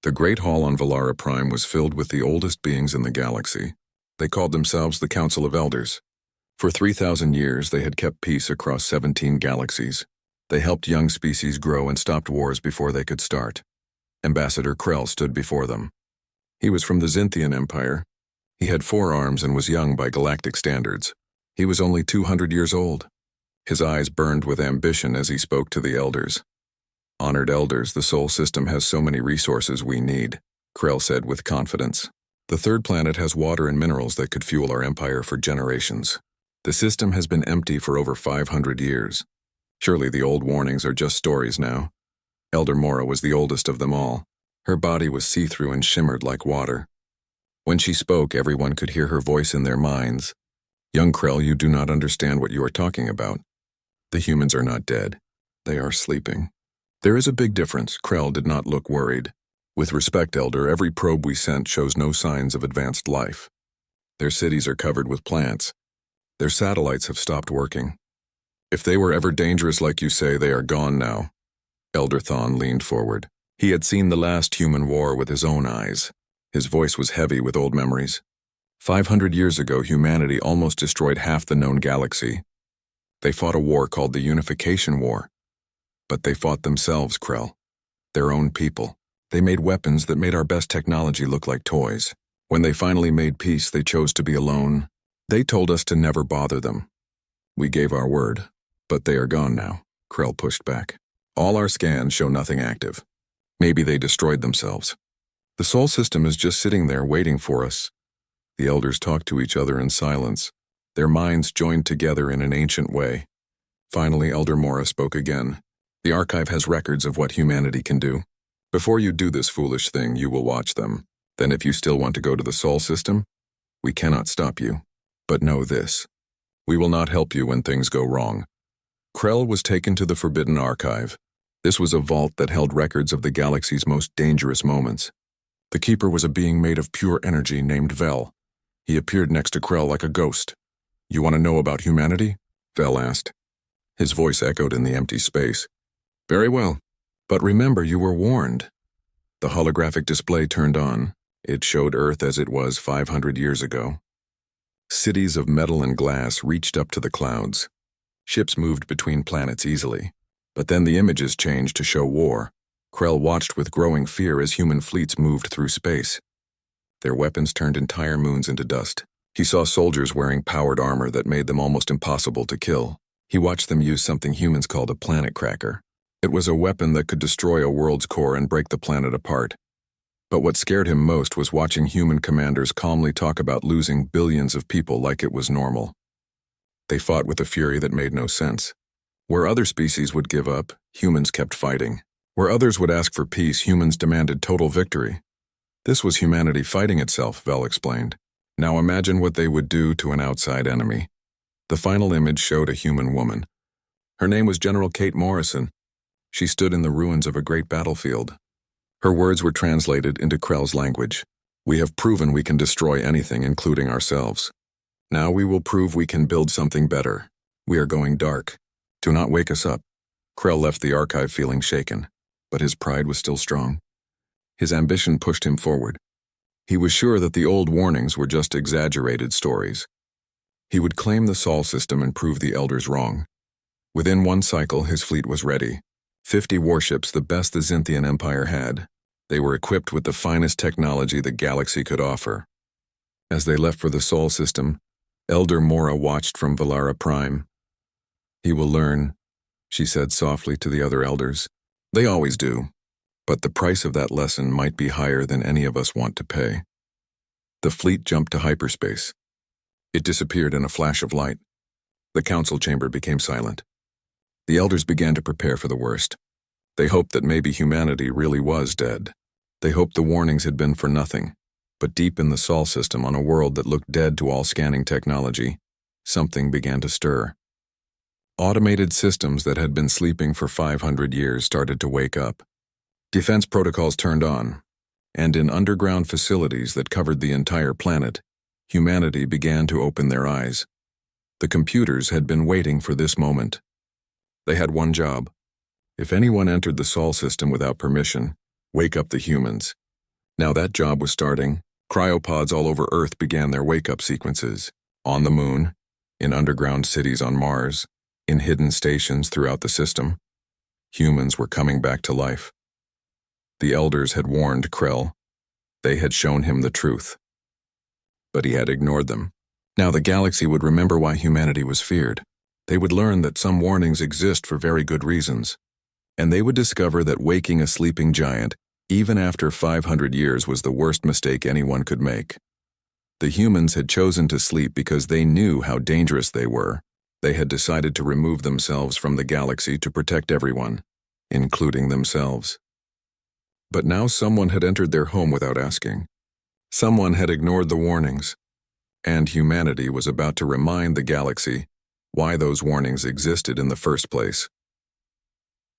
The Great Hall on Valara Prime was filled with the oldest beings in the galaxy. They called themselves the Council of Elders. For 3,000 years, they had kept peace across 17 galaxies. They helped young species grow and stopped wars before they could start. Ambassador Krell stood before them. He was from the Zynthian Empire. He had 4 arms and was young by galactic standards. He was only 200 years old. His eyes burned with ambition as he spoke to the elders. "Honored elders, the Sol system has so many resources we need," Krell said with confidence. "The third planet has water and minerals that could fuel our empire for generations. The system has been empty for over 500 years. Surely the old warnings are just stories now." Elder Mora was the oldest of them all. Her body was see-through and shimmered like water. When she spoke, everyone could hear her voice in their minds. "Young Krell, you do not understand what you are talking about. The humans are not dead. They are sleeping." "There is a big difference." Krell did not look worried. "With respect, Elder, every probe we sent shows no signs of advanced life. Their cities are covered with plants. Their satellites have stopped working. If they were ever dangerous like you say, they are gone now." Elder Thon leaned forward. He had seen the last human war with his own eyes. His voice was heavy with old memories. 500 years ago, humanity almost destroyed half the known galaxy. They fought a war called the Unification War. But they fought themselves, Krell. Their own people. They made weapons that made our best technology look like toys. When they finally made peace, they chose to be alone. They told us to never bother them. We gave our word, but they are gone now. Krell pushed back. All our scans show nothing active. Maybe they destroyed themselves. The Sol system is just sitting there waiting for us. The elders talked to each other in silence, their minds joined together in an ancient way. Finally, Elder Mora spoke again. "The archive has records of what humanity can do. Before you do this foolish thing, you will watch them. Then if you still want to go to the Sol system, we cannot stop you. But know this. We will not help you when things go wrong." Krell was taken to the Forbidden Archive. This was a vault that held records of the galaxy's most dangerous moments. The keeper was a being made of pure energy named Vel. He appeared next to Krell like a ghost. "You want to know about humanity?" Vel asked. His voice echoed in the empty space. "Very well. But remember, you were warned." The holographic display turned on. It showed Earth as it was 500 years ago. Cities of metal and glass reached up to the clouds. Ships moved between planets easily. But then the images changed to show war. Krell watched with growing fear as human fleets moved through space. Their weapons turned entire moons into dust. He saw soldiers wearing powered armor that made them almost impossible to kill. He watched them use something humans called a planet cracker. It was a weapon that could destroy a world's core and break the planet apart. But what scared him most was watching human commanders calmly talk about losing billions of people like it was normal. They fought with a fury that made no sense. Where other species would give up, humans kept fighting. Where others would ask for peace, humans demanded total victory. This was humanity fighting itself, Vel explained. Now imagine what they would do to an outside enemy. The final image showed a human woman. Her name was General Kate Morrison. She stood in the ruins of a great battlefield. Her words were translated into Krell's language. "We have proven we can destroy anything, including ourselves. Now we will prove we can build something better. We are going dark. Do not wake us up." Krell left the archive feeling shaken, but his pride was still strong. His ambition pushed him forward. He was sure that the old warnings were just exaggerated stories. He would claim the Sol system and prove the elders wrong. Within one cycle, his fleet was ready. 50 warships, the best the Zynthian Empire had. They were equipped with the finest technology the galaxy could offer. As they left for the Sol system, Elder Mora watched from Valara Prime. "He will learn," she said softly to the other elders. "They always do. But the price of that lesson might be higher than any of us want to pay." The fleet jumped to hyperspace. It disappeared in a flash of light. The council chamber became silent. The elders began to prepare for the worst. They hoped that maybe humanity really was dead. They hoped the warnings had been for nothing. But deep in the Sol system, on a world that looked dead to all scanning technology, something began to stir. Automated systems that had been sleeping for 500 years started to wake up. Defense protocols turned on, and in underground facilities that covered the entire planet, humanity began to open their eyes. The computers had been waiting for this moment. They had one job. If anyone entered the Sol system without permission, wake up the humans. Now that job was starting. Cryopods all over Earth began their wake-up sequences. On the Moon, in underground cities on Mars, in hidden stations throughout the system, humans were coming back to life. The elders had warned Krell. They had shown him the truth. But he had ignored them. Now the galaxy would remember why humanity was feared. They would learn that some warnings exist for very good reasons. And they would discover that waking a sleeping giant, even after 500 years, was the worst mistake anyone could make. The humans had chosen to sleep because they knew how dangerous they were. They had decided to remove themselves from the galaxy to protect everyone, including themselves. But now someone had entered their home without asking. Someone had ignored the warnings, and humanity was about to remind the galaxy why those warnings existed in the first place.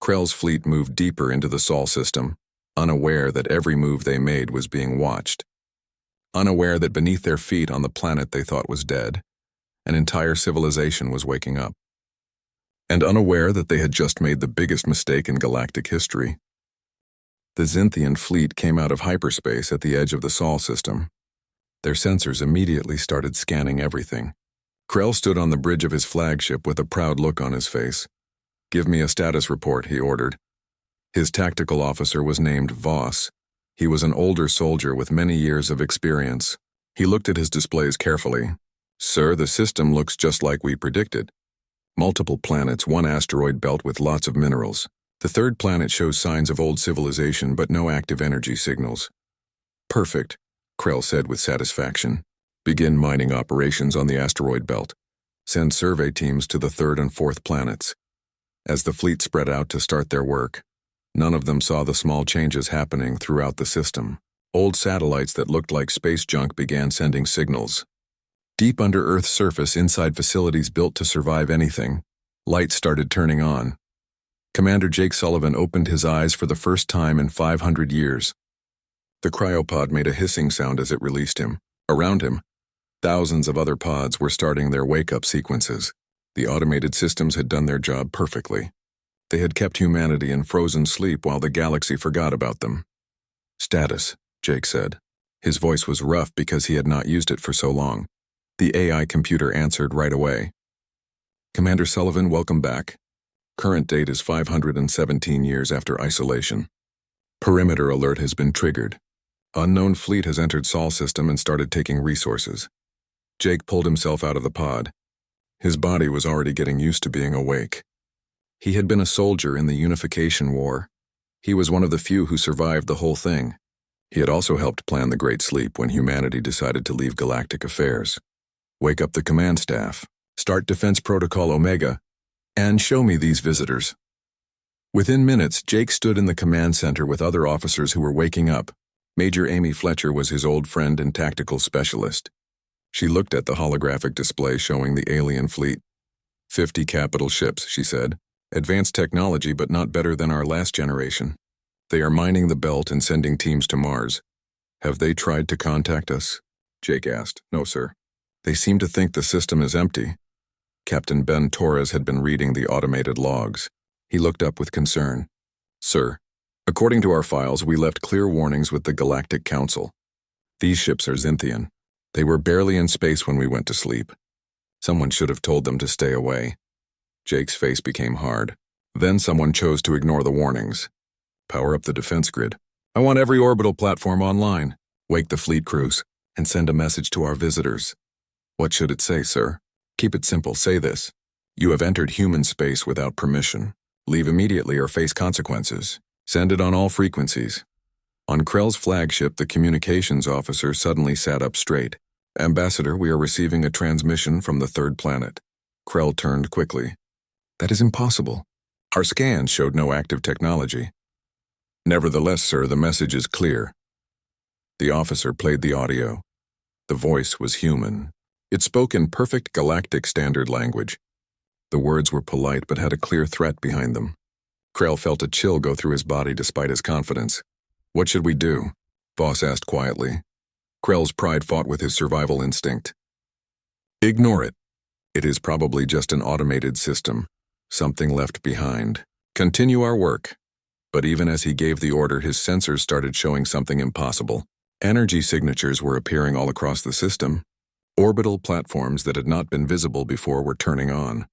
Krell's fleet moved deeper into the Sol system, unaware that every move they made was being watched. Unaware that beneath their feet on the planet they thought was dead, an entire civilization was waking up. And unaware that they had just made the biggest mistake in galactic history. The Xinthian fleet came out of hyperspace at the edge of the Sol system. Their sensors immediately started scanning everything. Krell stood on the bridge of his flagship with a proud look on his face. "Give me a status report," he ordered. His tactical officer was named Voss. He was an older soldier with many years of experience. He looked at his displays carefully. "Sir, the system looks just like we predicted. Multiple planets, one asteroid belt with lots of minerals. The third planet shows signs of old civilization but no active energy signals." "Perfect," Krell said with satisfaction. "Begin mining operations on the asteroid belt. Send survey teams to the third and fourth planets." As the fleet spread out to start their work, none of them saw the small changes happening throughout the system. Old satellites that looked like space junk began sending signals. Deep under Earth's surface, inside facilities built to survive anything, lights started turning on. Commander Jake Sullivan opened his eyes for the first time in 500 years. The cryopod made a hissing sound as it released him. Around him, thousands of other pods were starting their wake-up sequences. The automated systems had done their job perfectly. They had kept humanity in frozen sleep while the galaxy forgot about them. "Status," Jake said. His voice was rough because he had not used it for so long. The AI computer answered right away. "Commander Sullivan, welcome back. Current date is 517 years after isolation. Perimeter alert has been triggered. Unknown fleet has entered Sol system and started taking resources." Jake pulled himself out of the pod. His body was already getting used to being awake. He had been a soldier in the Unification War. He was one of the few who survived the whole thing. He had also helped plan the Great Sleep when humanity decided to leave galactic affairs. "Wake up the command staff. Start Defense Protocol Omega. And show me these visitors." Within minutes, Jake stood in the command center with other officers who were waking up. Major Amy Fletcher was his old friend and tactical specialist. She looked at the holographic display showing the alien fleet. 50 capital ships, she said. "Advanced technology, but not better than our last generation. They are mining the belt and sending teams to Mars. Have they tried to contact us?" Jake asked. "No, sir. They seem to think the system is empty." Captain Ben Torres had been reading the automated logs. He looked up with concern. "Sir, according to our files, we left clear warnings with the Galactic Council. These ships are Xinthian. They were barely in space when we went to sleep. Someone should have told them to stay away." Jake's face became hard. Then someone chose to ignore the warnings. "Power up the defense grid. I want every orbital platform online. Wake the fleet crews, and send a message to our visitors." "What should it say, sir?" "Keep it simple. Say this: you have entered human space without permission. Leave immediately or face consequences. Send it on all frequencies." On Krell's flagship, the communications officer suddenly sat up straight. "Ambassador, we are receiving a transmission from the third planet." Krell turned quickly. "That is impossible. Our scans showed no active technology." "Nevertheless, sir, the message is clear." The officer played the audio. The voice was human. It spoke in perfect galactic standard language. The words were polite but had a clear threat behind them. Krell felt a chill go through his body despite his confidence. "What should we do?" Voss asked quietly. Krell's pride fought with his survival instinct. "Ignore it. It is probably just an automated system. Something left behind. Continue our work. But even as he gave the order, his sensors started showing something impossible. Energy signatures were appearing all across the system. Orbital platforms that had not been visible before were turning on.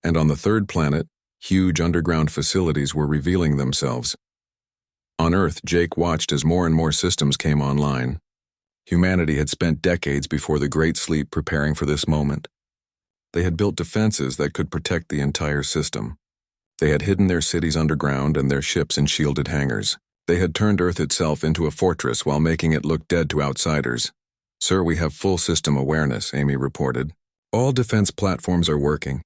And on the third planet, huge underground facilities were revealing themselves. On Earth, Jake watched as more and more systems came online. Humanity had spent decades before the Great Sleep preparing for this moment. They had built defenses that could protect the entire system. They had hidden their cities underground and their ships in shielded hangars. They had turned Earth itself into a fortress while making it look dead to outsiders. "Sir, we have full system awareness," Amy reported. "All defense platforms are working.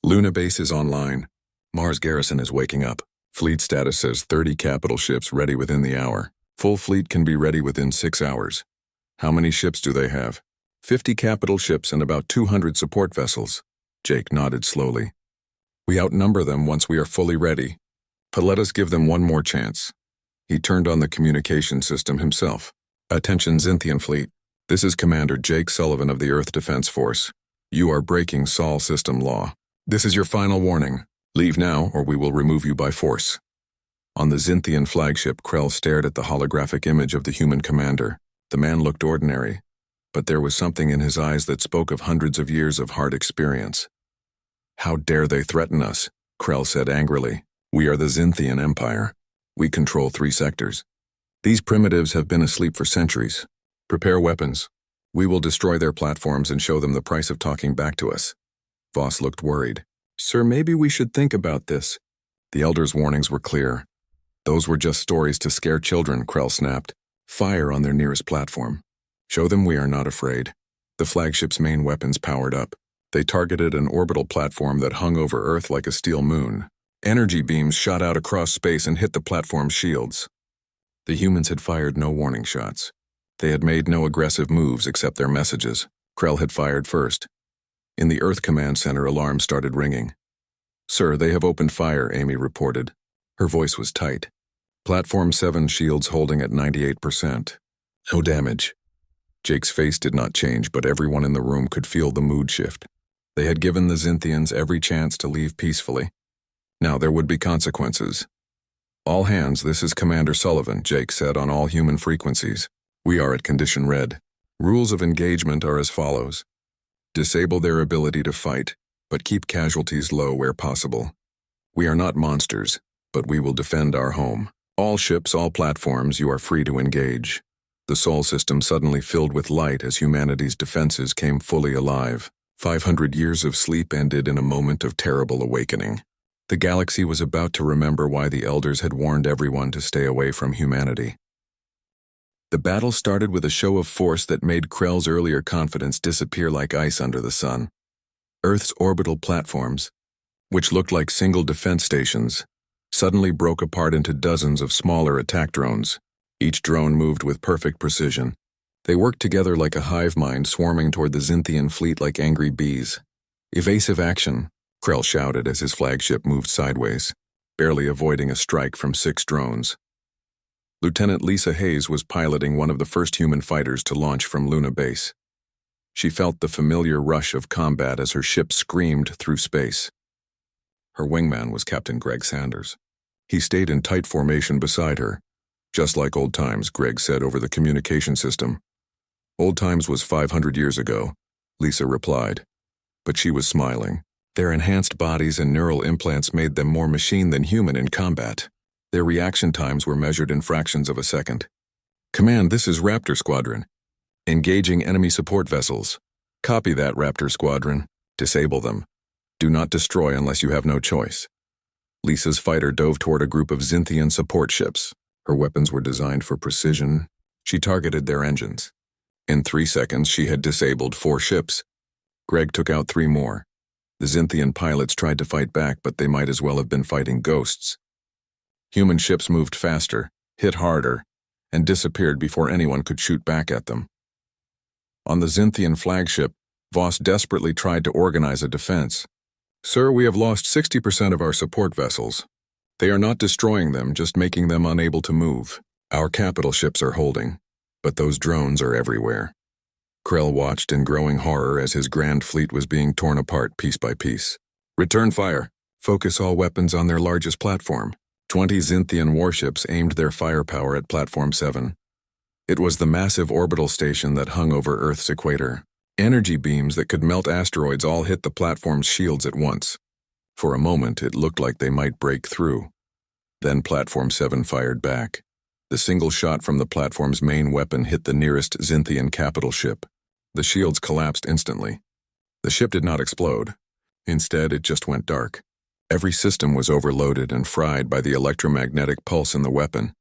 Luna base is online. Mars garrison is waking up. Fleet status says 30 capital ships ready within the hour. Full fleet can be ready within 6 hours. How many ships do they have?" 50 capital ships and about 200 support vessels. Jake nodded slowly. "We outnumber them once we are fully ready. But let us give them one more chance." He turned on the communication system himself. "Attention, Zynthian fleet. This is Commander Jake Sullivan of the Earth Defense Force. You are breaking Sol system law. This is your final warning. Leave now, or we will remove you by force." On the Zynthian flagship, Krell stared at the holographic image of the human commander. The man looked ordinary, but there was something in his eyes that spoke of hundreds of years of hard experience. "How dare they threaten us?" Krell said angrily. "We are the Zynthian Empire. We control 3 sectors. These primitives have been asleep for centuries. Prepare weapons. We will destroy their platforms and show them the price of talking back to us." Voss looked worried. "Sir, maybe we should think about this." The Elder's warnings were clear. "Those were just stories to scare children," Krell snapped. "Fire on their nearest platform. Show them we are not afraid." The flagship's main weapons powered up. They targeted an orbital platform that hung over Earth like a steel moon. Energy beams shot out across space and hit the platform's shields. The humans had fired no warning shots. They had made no aggressive moves except their messages. Krell had fired first. In the Earth Command Center, alarms started ringing. "Sir, they have opened fire," Amy reported. Her voice was tight. "Platform 7 shields holding at 98%. No damage." Jake's face did not change, but everyone in the room could feel the mood shift. They had given the Zynthians every chance to leave peacefully. Now there would be consequences. "All hands, this is Commander Sullivan," Jake said on all human frequencies. "We are at Condition Red. Rules of engagement are as follows. Disable their ability to fight, but keep casualties low where possible. We are not monsters, but we will defend our home. All ships, all platforms, you are free to engage." The Sol system suddenly filled with light as humanity's defenses came fully alive. 500 years of sleep ended in a moment of terrible awakening. The galaxy was about to remember why the Elders had warned everyone to stay away from humanity. The battle started with a show of force that made Krell's earlier confidence disappear like ice under the sun. Earth's orbital platforms, which looked like single defense stations, suddenly broke apart into dozens of smaller attack drones. Each drone moved with perfect precision. They worked together like a hive mind, swarming toward the Zynthian fleet like angry bees. "Evasive action," Krell shouted as his flagship moved sideways, barely avoiding a strike from 6 drones. Lieutenant Lisa Hayes was piloting one of the first human fighters to launch from Luna base. She felt the familiar rush of combat as her ship screamed through space. Her wingman was Captain Greg Sanders. He stayed in tight formation beside her. "Just like old times," Greg said over the communication system. "Old times was 500 years ago," Lisa replied. But she was smiling. Their enhanced bodies and neural implants made them more machine than human in combat. Their reaction times were measured in fractions of a second. "Command, this is Raptor Squadron. Engaging enemy support vessels. Copy that, Raptor Squadron. Disable them. Do not destroy unless you have no choice." Lisa's fighter dove toward a group of Zynthian support ships. Her weapons were designed for precision. She targeted their engines. In 3 seconds, she had disabled 4 ships. Greg took out 3 more. The Zynthian pilots tried to fight back, but they might as well have been fighting ghosts. Human ships moved faster, hit harder, and disappeared before anyone could shoot back at them. On the Zynthian flagship, Voss desperately tried to organize a defense. "Sir, we have lost 60% of our support vessels. They are not destroying them, just making them unable to move. Our capital ships are holding, but those drones are everywhere." Krell watched in growing horror as his grand fleet was being torn apart piece by piece. "Return fire. Focus all weapons on their largest platform. 20 Xinthian warships aimed their firepower at Platform 7. It was the massive orbital station that hung over Earth's equator. Energy beams that could melt asteroids all hit the platform's shields at once. For a moment, it looked like they might break through. Then Platform 7 fired back. The single shot from the platform's main weapon hit the nearest Xinthian capital ship. The shields collapsed instantly. The ship did not explode. Instead, it just went dark. Every system was overloaded and fried by the electromagnetic pulse in the weapon.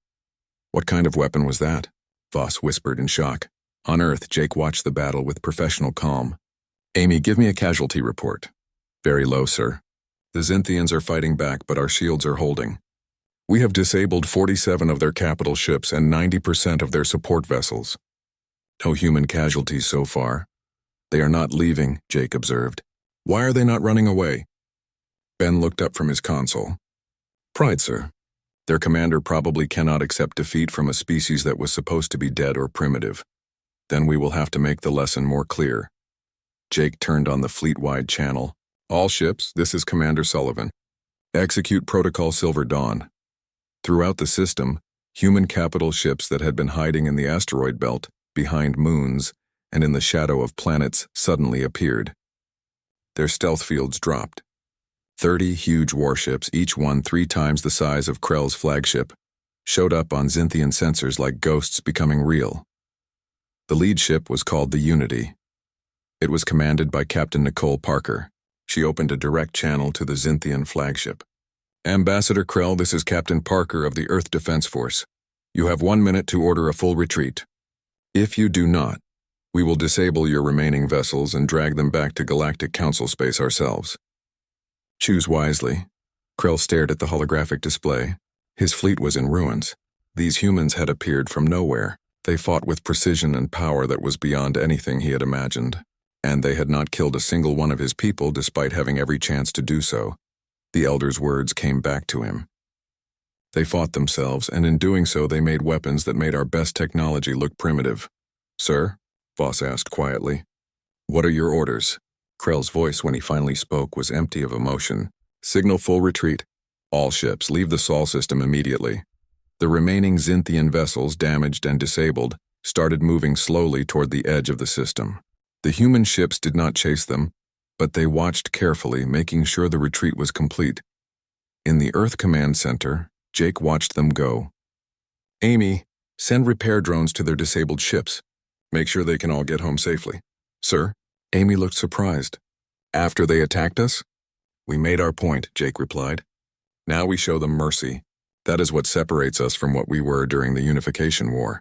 What kind of weapon was that? Voss whispered in shock. On Earth, Jake watched the battle with professional calm. Amy, give me a casualty report. Very low, sir. The Xinthians are fighting back, but our shields are holding. We have disabled 47 of their capital ships and 90% of their support vessels. No human casualties so far. They are not leaving, Jake observed. Why are they not running away? Ben looked up from his console. Pride, sir. Their commander probably cannot accept defeat from a species that was supposed to be dead or primitive. Then we will have to make the lesson more clear. Jake turned on the fleet-wide channel. All ships, this is Commander Sullivan. Execute Protocol Silver Dawn. Throughout the system, human capital ships that had been hiding in the asteroid belt, behind moons, and in the shadow of planets suddenly appeared. Their stealth fields dropped. 30 huge warships, each one 3 times the size of Krell's flagship, showed up on Xinthian sensors like ghosts becoming real. The lead ship was called the Unity. It was commanded by Captain Nicole Parker. She opened a direct channel to the Xinthian flagship. Ambassador Krell, this is Captain Parker of the Earth Defense Force. You have 1 minute to order a full retreat. If you do not, we will disable your remaining vessels and drag them back to Galactic Council space ourselves. Choose wisely. Krell stared at the holographic display. His fleet was in ruins. These humans had appeared from nowhere. They fought with precision and power that was beyond anything he had imagined. And they had not killed a single one of his people despite having every chance to do so. The Elder's words came back to him. They fought themselves, and in doing so they made weapons that made our best technology look primitive. Sir? Voss asked quietly. What are your orders? Krell's voice when he finally spoke was empty of emotion. Signal full retreat. All ships, leave the Sol system immediately. The remaining Xinthian vessels, damaged and disabled, started moving slowly toward the edge of the system. The human ships did not chase them, but they watched carefully, making sure the retreat was complete. In the Earth Command Center, Jake watched them go. Amy, send repair drones to their disabled ships. Make sure they can all get home safely. Sir? Amy looked surprised. After they attacked us? We made our point, Jake replied. Now we show them mercy. That is what separates us from what we were during the Unification War.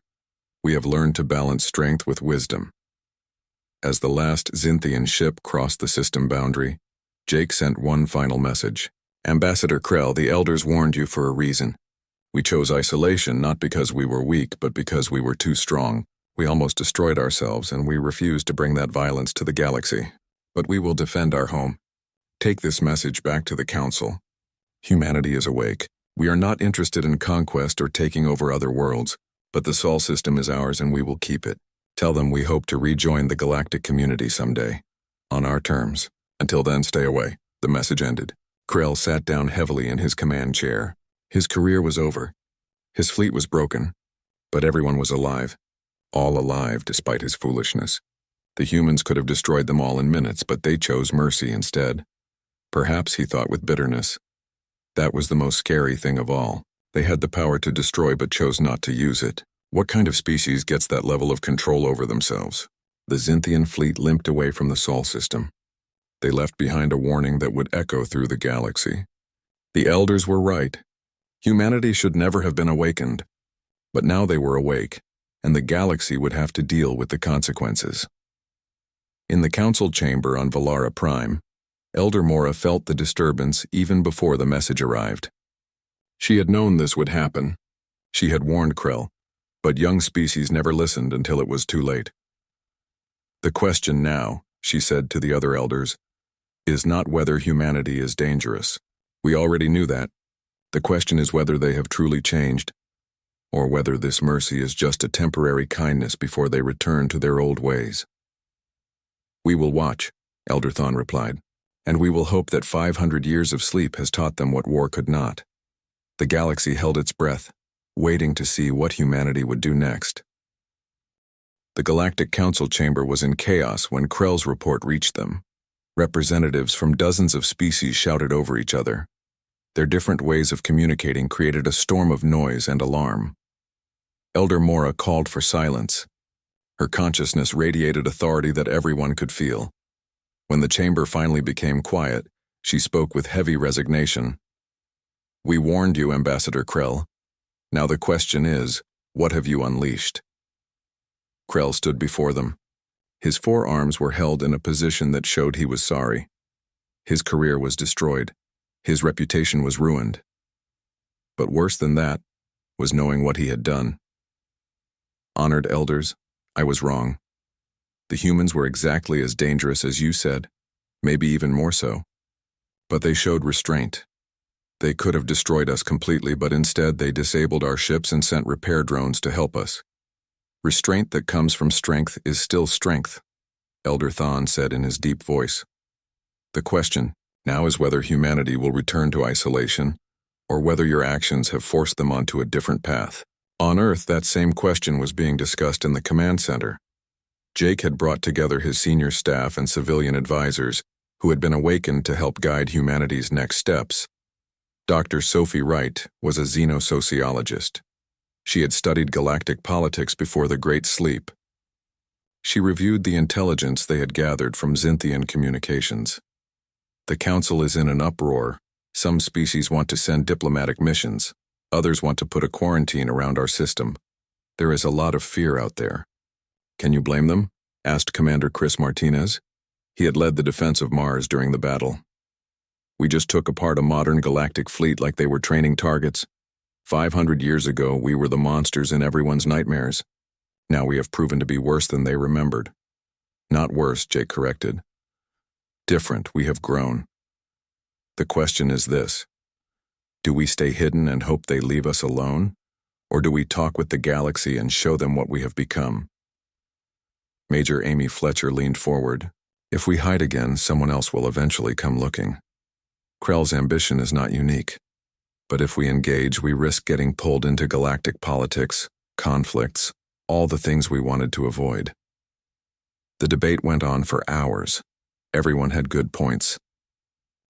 We have learned to balance strength with wisdom. As the last Xinthian ship crossed the system boundary, Jake sent one final message. Ambassador Krell, the Elders warned you for a reason. We chose isolation not because we were weak, but because we were too strong. We almost destroyed ourselves, and we refused to bring that violence to the galaxy. But we will defend our home. Take this message back to the Council. Humanity is awake. We are not interested in conquest or taking over other worlds, but the Sol system is ours and we will keep it. Tell them we hope to rejoin the galactic community someday. On our terms. Until then, stay away. The message ended. Krell sat down heavily in his command chair. His career was over. His fleet was broken. But everyone was alive. All alive despite his foolishness. The humans could have destroyed them all in minutes, but they chose mercy instead. Perhaps, he thought with bitterness. That was the most scary thing of all. They had the power to destroy but chose not to use it. What kind of species gets that level of control over themselves? The Xinthian fleet limped away from the Sol system. They left behind a warning that would echo through the galaxy. The Elders were right. Humanity should never have been awakened. But now they were awake, and the galaxy would have to deal with the consequences. In the council chamber on Valara Prime, Elder Mora felt the disturbance even before the message arrived. She had known this would happen. She had warned Krell, but young species never listened until it was too late. The question now, she said to the other elders, is not whether humanity is dangerous. We already knew that. The question is whether they have truly changed, or whether this mercy is just a temporary kindness before they return to their old ways. We will watch, Elder Thon replied, and we will hope that 500 years of sleep has taught them what war could not. The galaxy held its breath, waiting to see what humanity would do next. The Galactic Council chamber was in chaos when Krell's report reached them. Representatives from dozens of species shouted over each other. Their different ways of communicating created a storm of noise and alarm. Elder Mora called for silence. Her consciousness radiated authority that everyone could feel. When the chamber finally became quiet, she spoke with heavy resignation. "We warned you, Ambassador Krell. Now the question is, what have you unleashed?" Krell stood before them. His forearms were held in a position that showed he was sorry. His career was destroyed. His reputation was ruined. But worse than that was knowing what he had done. "Honored elders, I was wrong. The humans were exactly as dangerous as you said, maybe even more so. But they showed restraint. They could have destroyed us completely, but instead they disabled our ships and sent repair drones to help us. Restraint that comes from strength is still strength," Elder Thon said in his deep voice. "The question now is whether humanity will return to isolation, or whether your actions have forced them onto a different path." On Earth, that same question was being discussed in the command center. Jake had brought together his senior staff and civilian advisors, who had been awakened to help guide humanity's next steps. Dr. Sophie Wright was a xenosociologist. She had studied galactic politics before the Great Sleep. She reviewed the intelligence they had gathered from Xinthian communications. "The Council is in an uproar. Some species want to send diplomatic missions. Others want to put a quarantine around our system. There is a lot of fear out there." "Can you blame them?" asked Commander Chris Martinez. He had led the defense of Mars during the battle. "We just took apart a modern galactic fleet like they were training targets. 500 years ago, we were the monsters in everyone's nightmares. Now we have proven to be worse than they remembered." "Not worse," Jake corrected. "Different, we have grown. The question is this: do we stay hidden and hope they leave us alone? Or do we talk with the galaxy and show them what we have become?" Major Amy Fletcher leaned forward. "If we hide again, someone else will eventually come looking. Krell's ambition is not unique. But if we engage, we risk getting pulled into galactic politics, conflicts, all the things we wanted to avoid." The debate went on for hours. Everyone had good points.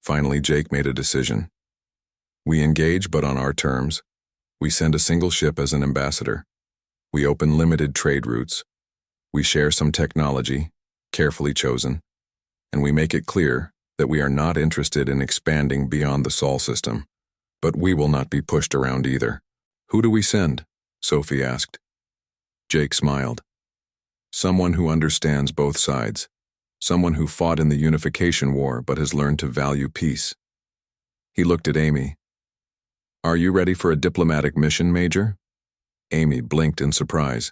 Finally, Jake made a decision. "We engage, but on our terms. We send a single ship as an ambassador. We open limited trade routes. We share some technology, carefully chosen, and we make it clear that we are not interested in expanding beyond the Sol system. But we will not be pushed around either." "Who do we send?" Sophie asked. Jake smiled. "Someone who understands both sides. Someone who fought in the Unification War but has learned to value peace." He looked at Amy. "Are you ready for a diplomatic mission, Major?" Amy blinked in surprise.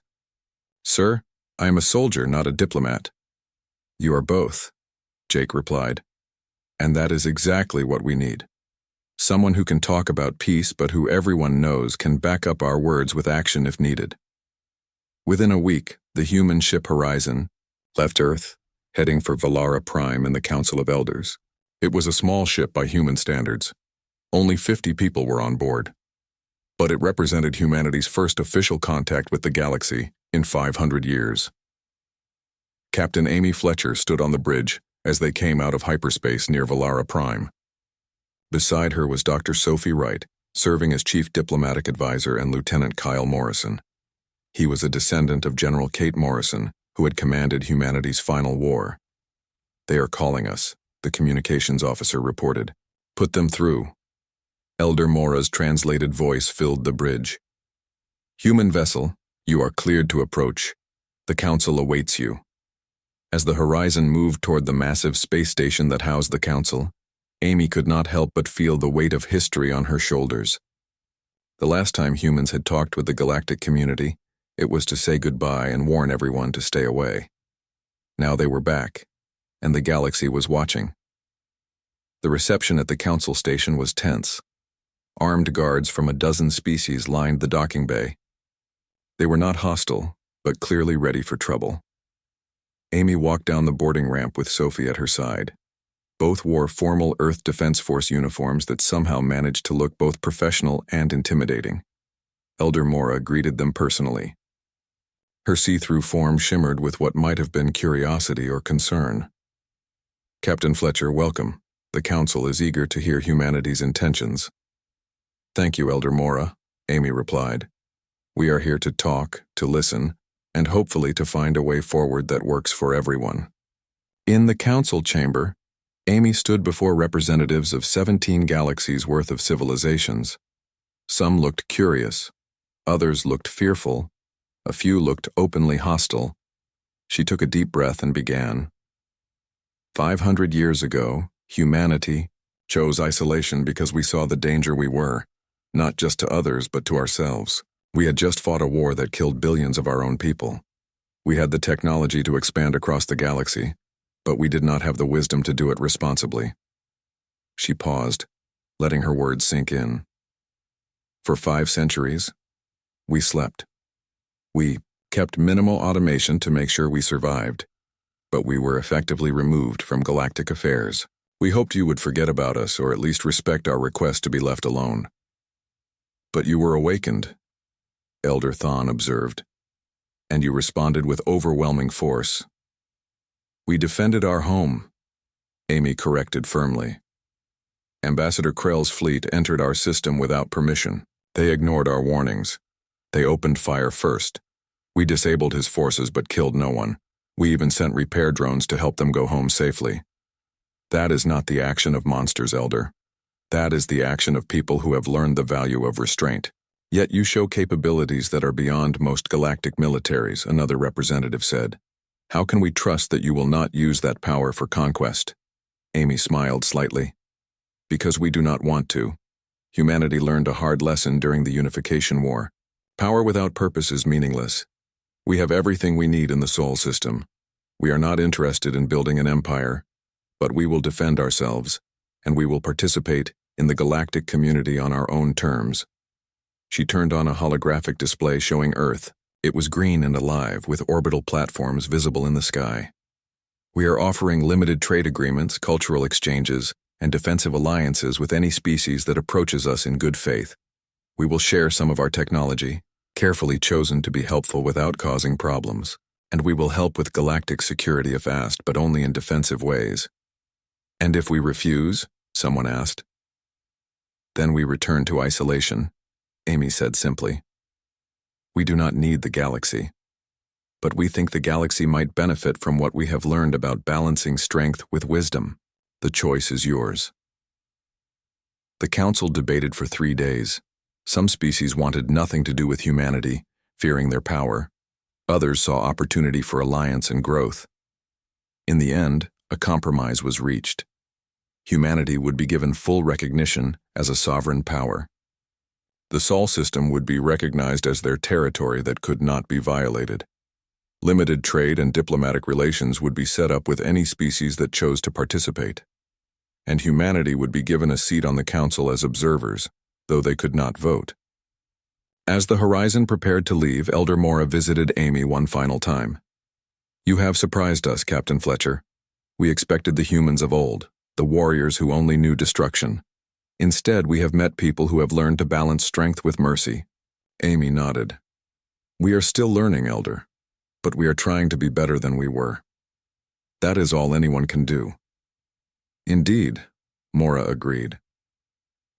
"Sir, I am a soldier, not a diplomat." "You are both," Jake replied. "And that is exactly what we need. Someone who can talk about peace but who everyone knows can back up our words with action if needed." Within a week, the human ship Horizon left Earth, heading for Valara Prime and the Council of Elders. It was a small ship by human standards. Only 50 people were on board. But it represented humanity's first official contact with the galaxy in 500 years. Captain Amy Fletcher stood on the bridge as they came out of hyperspace near Valara Prime. Beside her was Dr. Sophie Wright, serving as Chief Diplomatic Advisor, and Lieutenant Kyle Morrison. He was a descendant of General Kate Morrison, who had commanded humanity's final war. "They are calling us," the communications officer reported. "Put them through." Elder Mora's translated voice filled the bridge. "Human vessel, you are cleared to approach. The Council awaits you." As the Horizon moved toward the massive space station that housed the Council, Amy could not help but feel the weight of history on her shoulders. The last time humans had talked with the galactic community, it was to say goodbye and warn everyone to stay away. Now they were back, and the galaxy was watching. The reception at the Council station was tense. Armed guards from a dozen species lined the docking bay. They were not hostile, but clearly ready for trouble. Amy walked down the boarding ramp with Sophie at her side. Both wore formal Earth Defense Force uniforms that somehow managed to look both professional and intimidating. Elder Mora greeted them personally. Her see-through form shimmered with what might have been curiosity or concern. "Captain Fletcher, welcome. The Council is eager to hear humanity's intentions." "Thank you, Elder Mora," Amy replied. "We are here to talk, to listen, and hopefully to find a way forward that works for everyone." In the Council chamber, Amy stood before representatives of 17 galaxies worth of civilizations. Some looked curious, others looked fearful, a few looked openly hostile. She took a deep breath and began. 500 years ago, humanity chose isolation because we saw the danger we were, not just to others but to ourselves. We had just fought a war that killed billions of our own people. We had the technology to expand across the galaxy, but we did not have the wisdom to do it responsibly. She paused, letting her words sink in. For 5 centuries, we slept. We kept minimal automation to make sure we survived, but we were effectively removed from galactic affairs. We hoped you would forget about us or at least respect our request to be left alone. But you were awakened, Elder Thon observed, and you responded with overwhelming force. We defended our home, Amy corrected firmly. Ambassador Krell's fleet entered our system without permission. They ignored our warnings. They opened fire first. We disabled his forces but killed no one. We even sent repair drones to help them go home safely. That is not the action of monsters, Elder. That is the action of people who have learned the value of restraint. Yet you show capabilities that are beyond most galactic militaries, another representative said. How can we trust that you will not use that power for conquest? Amy smiled slightly. Because we do not want to. Humanity learned a hard lesson during the Unification War. Power without purpose is meaningless. We have everything we need in the Sol system. We are not interested in building an empire, but we will defend ourselves, and we will participate in the galactic community on our own terms. She turned on a holographic display showing Earth. It was green and alive, with orbital platforms visible in the sky. We are offering limited trade agreements, cultural exchanges, and defensive alliances with any species that approaches us in good faith. We will share some of our technology, carefully chosen to be helpful without causing problems, and we will help with galactic security if asked, but only in defensive ways. And if we refuse, someone asked. Then we return to isolation, Amy said simply. We do not need the galaxy, but we think the galaxy might benefit from what we have learned about balancing strength with wisdom. The choice is yours. The Council debated for 3 days. Some species wanted nothing to do with humanity, fearing their power. Others saw opportunity for alliance and growth. In the end, a compromise was reached. Humanity would be given full recognition as a sovereign power. The Sol system would be recognized as their territory that could not be violated. Limited trade and diplomatic relations would be set up with any species that chose to participate. And humanity would be given a seat on the Council as observers, though they could not vote. As the Horizon prepared to leave, Elder Mora visited Amy one final time. You have surprised us, Captain Fletcher. We expected the humans of old, the warriors who only knew destruction. Instead, we have met people who have learned to balance strength with mercy. Amy nodded. We are still learning, Elder, but we are trying to be better than we were. That is all anyone can do. Indeed, Mora agreed.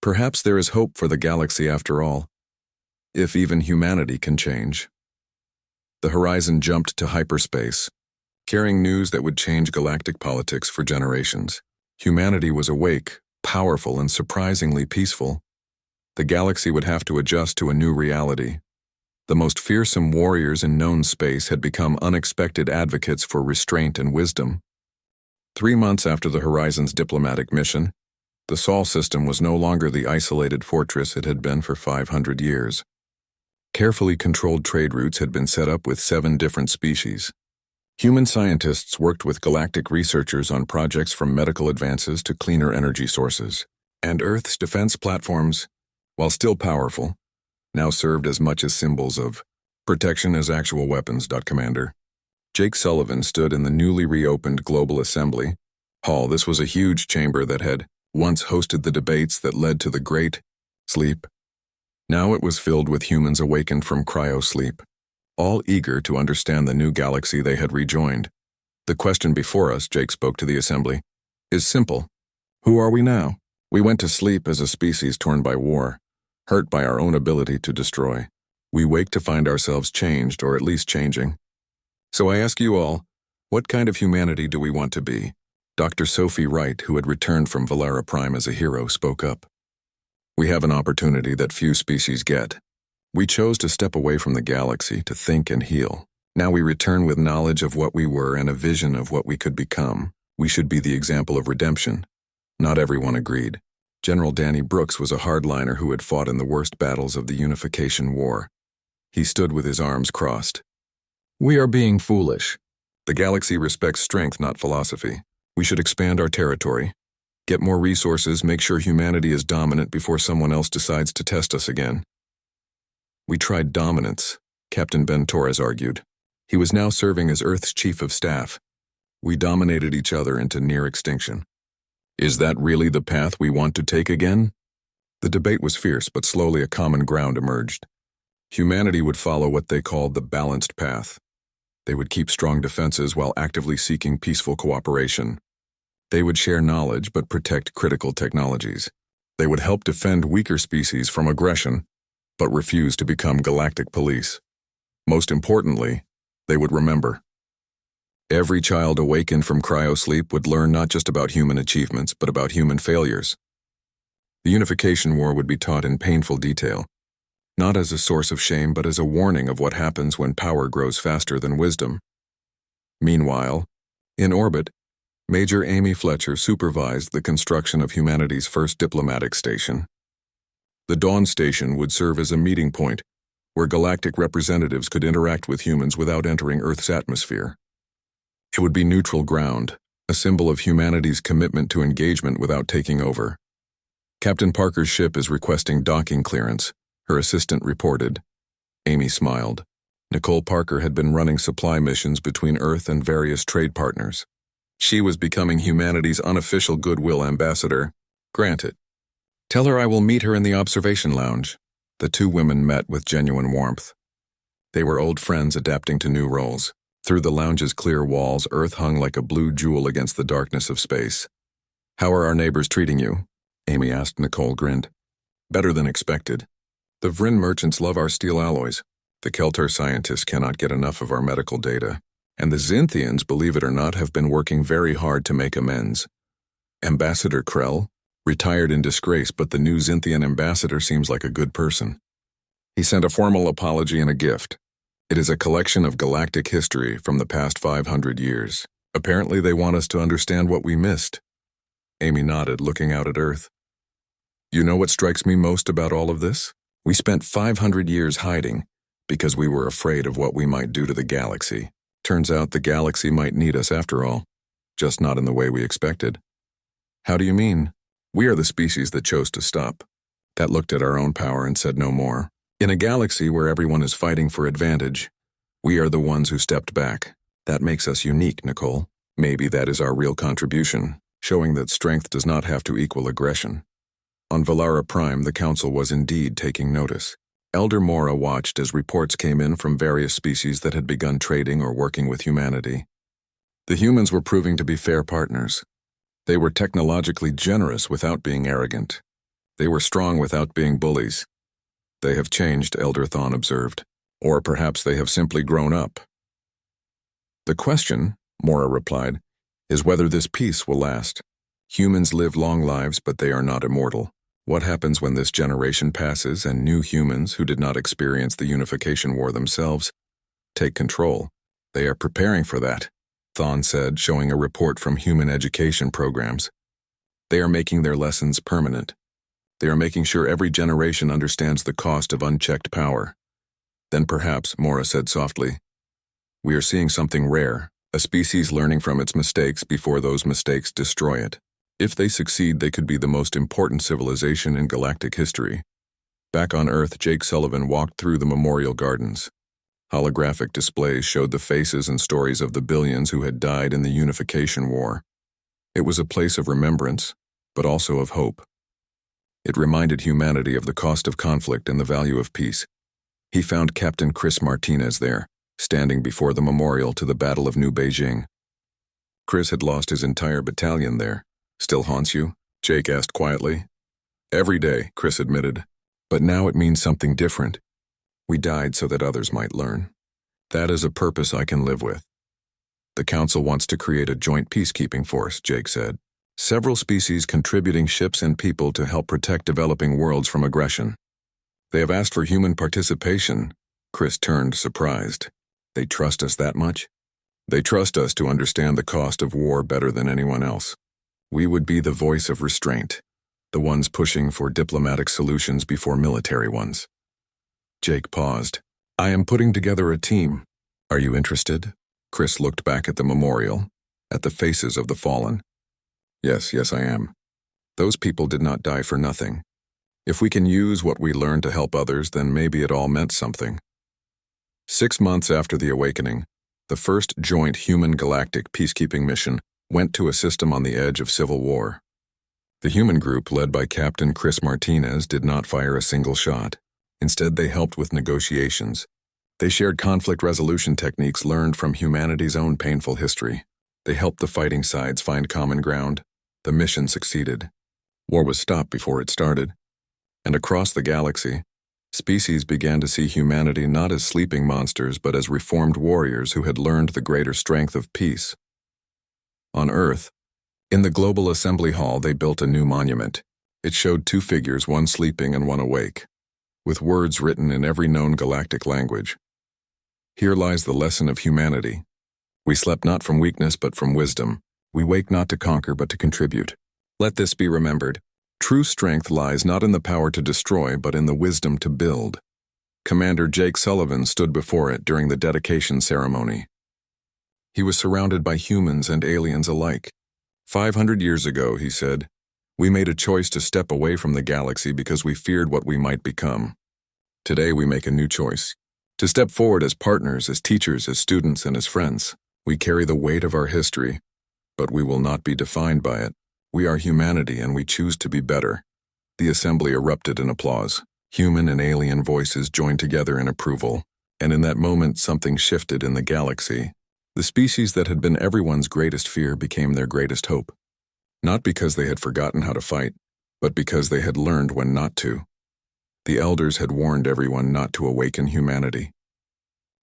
Perhaps there is hope for the galaxy after all, if even humanity can change. The Horizon jumped to hyperspace, carrying news that would change galactic politics for generations. Humanity was awake, powerful, and surprisingly peaceful. The galaxy would have to adjust to a new reality. The most fearsome warriors in known space had become unexpected advocates for restraint and wisdom. 3 months after the Horizon's diplomatic mission, the Sol system was no longer the isolated fortress it had been for 500 years. Carefully controlled trade routes had been set up with 7 different species. Human scientists worked with galactic researchers on projects from medical advances to cleaner energy sources. And Earth's defense platforms, while still powerful, now served as much as symbols of protection as actual weapons. Commander. Jake Sullivan stood in the newly reopened Global Assembly, Hall, this was a huge chamber that had once hosted the debates that led to the Great Sleep. Now it was filled with humans awakened from cryo-sleep, all eager to understand the new galaxy they had rejoined. The question before us, Jake spoke to the assembly, is simple. Who are we now? We went to sleep as a species torn by war, hurt by our own ability to destroy. We wake to find ourselves changed, or at least changing. So I ask you all, what kind of humanity do we want to be? Dr. Sophie Wright, who had returned from Valara Prime as a hero, spoke up. We have an opportunity that few species get. We chose to step away from the galaxy to think and heal. Now we return with knowledge of what we were and a vision of what we could become. We should be the example of redemption. Not everyone agreed. General Danny Brooks was a hardliner who had fought in the worst battles of the Unification War. He stood with his arms crossed. We are being foolish. The galaxy respects strength, not philosophy. We should expand our territory, get more resources, make sure humanity is dominant before someone else decides to test us again. We tried dominance, Captain Ben Torres argued. He was now serving as Earth's chief of staff. We dominated each other into near extinction. Is that really the path we want to take again? The debate was fierce, but slowly a common ground emerged. Humanity would follow what they called the balanced path. They would keep strong defenses while actively seeking peaceful cooperation. They would share knowledge but protect critical technologies. They would help defend weaker species from aggression, but refuse to become galactic police. Most importantly, they would remember. Every child awakened from cryo-sleep would learn not just about human achievements, but about human failures. The Unification War would be taught in painful detail, not as a source of shame, but as a warning of what happens when power grows faster than wisdom. Meanwhile, in orbit, Major Amy Fletcher supervised the construction of humanity's first diplomatic station. The Dawn Station would serve as a meeting point where galactic representatives could interact with humans without entering Earth's atmosphere. It would be neutral ground, a symbol of humanity's commitment to engagement without taking over. Captain Parker's ship is requesting docking clearance, her assistant reported. Amy smiled. Nicole Parker had been running supply missions between Earth and various trade partners. She was becoming humanity's unofficial goodwill ambassador. Granted. Tell her I will meet her in the observation lounge. The two women met with genuine warmth. They were old friends adapting to new roles. Through the lounge's clear walls, Earth hung like a blue jewel against the darkness of space. How are our neighbors treating you? Amy asked. Nicole grinned. Better than expected. The Vryn merchants love our steel alloys. The Keltar scientists cannot get enough of our medical data. And the Xinthians, believe it or not, have been working very hard to make amends. Ambassador Krell? Retired in disgrace, but the new Xinthian ambassador seems like a good person. He sent a formal apology and a gift. It is a collection of galactic history from the past 500 years. Apparently they want us to understand what we missed. Amy nodded, looking out at Earth. You know what strikes me most about all of this? We spent 500 years hiding because we were afraid of what we might do to the galaxy. Turns out the galaxy might need us after all, just not in the way we expected. How do you mean? We are the species that chose to stop. That looked at our own power and said no more. In a galaxy where everyone is fighting for advantage, we are the ones who stepped back. That makes us unique, Nicole. Maybe that is our real contribution, showing that strength does not have to equal aggression. On Valara Prime, the Council was indeed taking notice. Elder Mora watched as reports came in from various species that had begun trading or working with humanity. The humans were proving to be fair partners. They were technologically generous without being arrogant. They were strong without being bullies. They have changed, Elder Thawne observed. Or perhaps they have simply grown up. The question, Mora replied, is whether this peace will last. Humans live long lives, but they are not immortal. What happens when this generation passes and new humans who did not experience the Unification War themselves take control? They are preparing for that, Thawne said, showing a report from human education programs. They are making their lessons permanent. They are making sure every generation understands the cost of unchecked power. Then perhaps, Mora said softly, we are seeing something rare, a species learning from its mistakes before those mistakes destroy it. If they succeed, they could be the most important civilization in galactic history. Back on Earth, Jake Sullivan walked through the memorial gardens. Holographic displays showed the faces and stories of the billions who had died in the Unification War. It was a place of remembrance, but also of hope. It reminded humanity of the cost of conflict and the value of peace. He found Captain Chris Martinez there, standing before the memorial to the Battle of New Beijing. Chris had lost his entire battalion there. Still haunts you? Jake asked quietly. Every day, Chris admitted. But now it means something different. We died so that others might learn. That is a purpose I can live with. The Council wants to create a joint peacekeeping force, Jake said. Several species contributing ships and people to help protect developing worlds from aggression. They have asked for human participation. Chris turned, surprised. They trust us that much? They trust us to understand the cost of war better than anyone else. We would be the voice of restraint, the ones pushing for diplomatic solutions before military ones. Jake paused. I am putting together a team. Are you interested? Chris looked back at the memorial, at the faces of the fallen. Yes, I am. Those people did not die for nothing. If we can use what we learned to help others, then maybe it all meant something. 6 months after the Awakening, the first joint human galactic peacekeeping mission went to a system on the edge of civil war. The human group, led by Captain Chris Martinez, did not fire a single shot. Instead, they helped with negotiations. They shared conflict resolution techniques learned from humanity's own painful history. They helped the fighting sides find common ground. The mission succeeded. War was stopped before it started. And across the galaxy, species began to see humanity not as sleeping monsters but as reformed warriors who had learned the greater strength of peace. On Earth, in the Global Assembly Hall, they built a new monument. It showed 2 figures, one sleeping and one awake, with words written in every known galactic language. Here lies the lesson of humanity. We slept not from weakness but from wisdom. We wake not to conquer but to contribute. Let this be remembered. True strength lies not in the power to destroy but in the wisdom to build. Commander Jake Sullivan stood before it during the dedication ceremony. He was surrounded by humans and aliens alike. 500 years ago, he said, we made a choice to step away from the galaxy because we feared what we might become. Today we make a new choice. To step forward as partners, as teachers, as students, and as friends. We carry the weight of our history, but we will not be defined by it. We are humanity and we choose to be better. The assembly erupted in applause. Human and alien voices joined together in approval, and in that moment something shifted in the galaxy. The species that had been everyone's greatest fear became their greatest hope. Not because they had forgotten how to fight, but because they had learned when not to. The elders had warned everyone not to awaken humanity.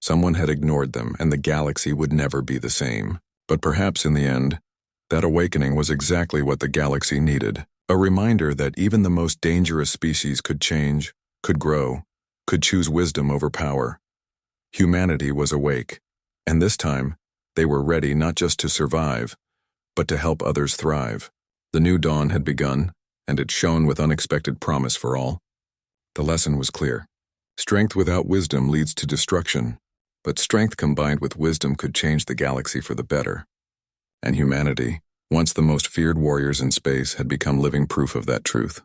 Someone had ignored them, and the galaxy would never be the same. But perhaps in the end, that awakening was exactly what the galaxy needed. A reminder that even the most dangerous species could change, could grow, could choose wisdom over power. Humanity was awake, and this time, they were ready not just to survive, but to help others thrive. The new dawn had begun, and it shone with unexpected promise for all. The lesson was clear. Strength without wisdom leads to destruction, but strength combined with wisdom could change the galaxy for the better. And humanity, once the most feared warriors in space, had become living proof of that truth.